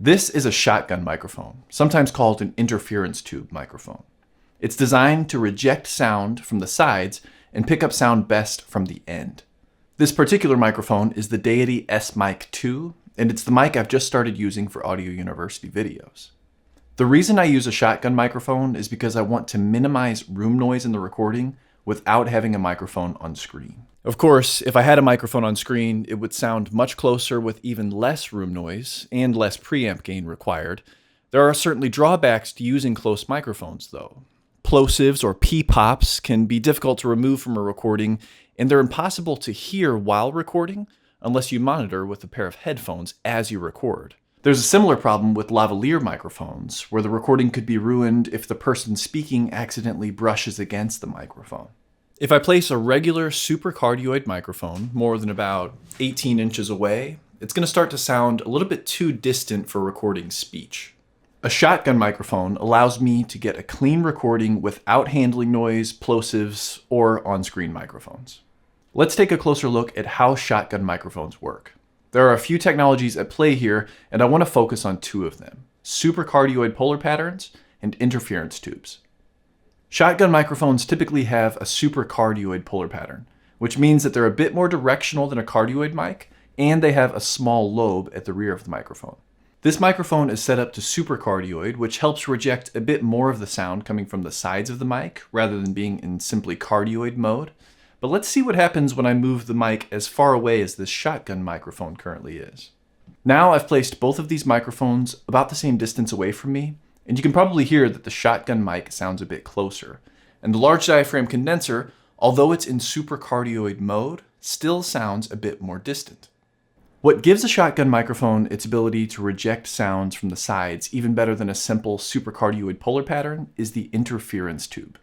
This is a shotgun microphone, sometimes called an interference tube microphone. It's designed to reject sound from the sides and pick up sound best from the end. This particular microphone is the Deity S-Mic 2, and it's the mic I've just started using for Audio University videos. The reason I use a shotgun microphone is because I want to minimize room noise in the recording without having a microphone on screen. Of course, if I had a microphone on screen, it would sound much closer with even less room noise and less preamp gain required. There are certainly drawbacks to using close microphones, though. Plosives or P-pops can be difficult to remove from a recording, and they're impossible to hear while recording unless you monitor with a pair of headphones as you record. There's a similar problem with lavalier microphones, where the recording could be ruined if the person speaking accidentally brushes against the microphone. If I place a regular supercardioid microphone more than about 18 inches away, it's going to start to sound a little bit too distant for recording speech. A shotgun microphone allows me to get a clean recording without handling noise, plosives, or on-screen microphones. Let's take a closer look at how shotgun microphones work. There are a few technologies at play here, and I want to focus on two of them: supercardioid polar patterns and interference tubes. Shotgun microphones typically have a supercardioid polar pattern, which means that they're a bit more directional than a cardioid mic, and they have a small lobe at the rear of the microphone. This microphone is set up to supercardioid, which helps reject a bit more of the sound coming from the sides of the mic, rather than being in simply cardioid mode. But let's see what happens when I move the mic as far away as this shotgun microphone currently is. Now I've placed both of these microphones about the same distance away from me, and you can probably hear that the shotgun mic sounds a bit closer. And the large diaphragm condenser, although it's in supercardioid mode, still sounds a bit more distant. What gives a shotgun microphone its ability to reject sounds from the sides even better than a simple supercardioid polar pattern is the interference tube.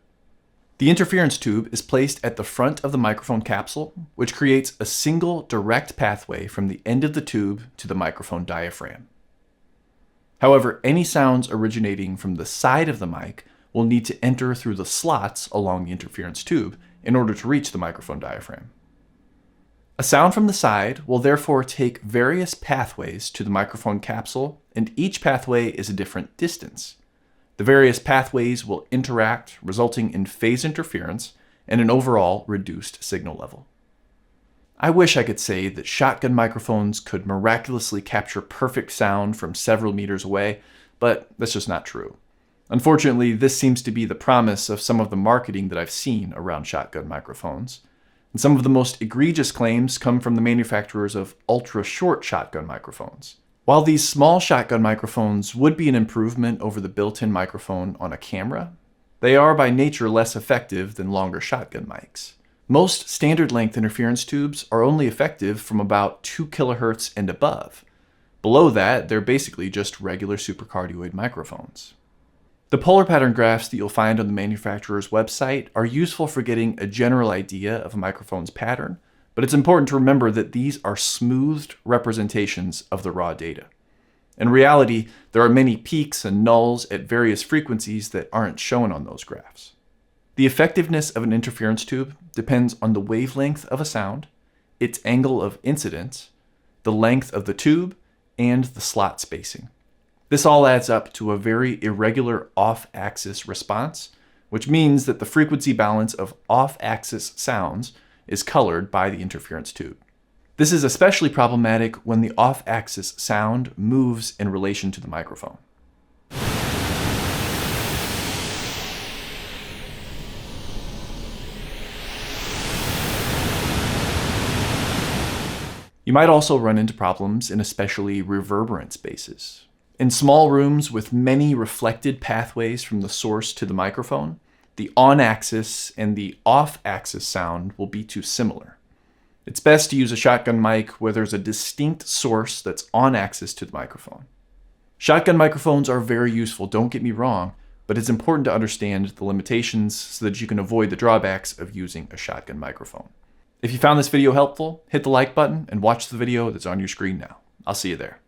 The interference tube is placed at the front of the microphone capsule, which creates a single direct pathway from the end of the tube to the microphone diaphragm. However, any sounds originating from the side of the mic will need to enter through the slots along the interference tube in order to reach the microphone diaphragm. A sound from the side will therefore take various pathways to the microphone capsule, and each pathway is a different distance. The various pathways will interact, resulting in phase interference and an overall reduced signal level. I wish I could say that shotgun microphones could miraculously capture perfect sound from several meters away, but that's just not true. Unfortunately, this seems to be the promise of some of the marketing that I've seen around shotgun microphones. And some of the most egregious claims come from the manufacturers of ultra-short shotgun microphones. While these small shotgun microphones would be an improvement over the built-in microphone on a camera, they are by nature less effective than longer shotgun mics. Most standard length interference tubes are only effective from about 2 kHz and above. Below that, they're basically just regular supercardioid microphones. The polar pattern graphs that you'll find on the manufacturer's website are useful for getting a general idea of a microphone's pattern, but it's important to remember that these are smoothed representations of the raw data. In reality, there are many peaks and nulls at various frequencies that aren't shown on those graphs. The effectiveness of an interference tube depends on the wavelength of a sound, its angle of incidence, the length of the tube, and the slot spacing. This all adds up to a very irregular off-axis response, which means that the frequency balance of off-axis sounds is colored by the interference tube. This is especially problematic when the off-axis sound moves in relation to the microphone. You might also run into problems in especially reverberant spaces. In small rooms with many reflected pathways from the source to the microphone, the on-axis and the off-axis sound will be too similar. It's best to use a shotgun mic where there's a distinct source that's on-axis to the microphone. Shotgun microphones are very useful, don't get me wrong, but it's important to understand the limitations so that you can avoid the drawbacks of using a shotgun microphone. If you found this video helpful, hit the like button and watch the video that's on your screen now. I'll see you there.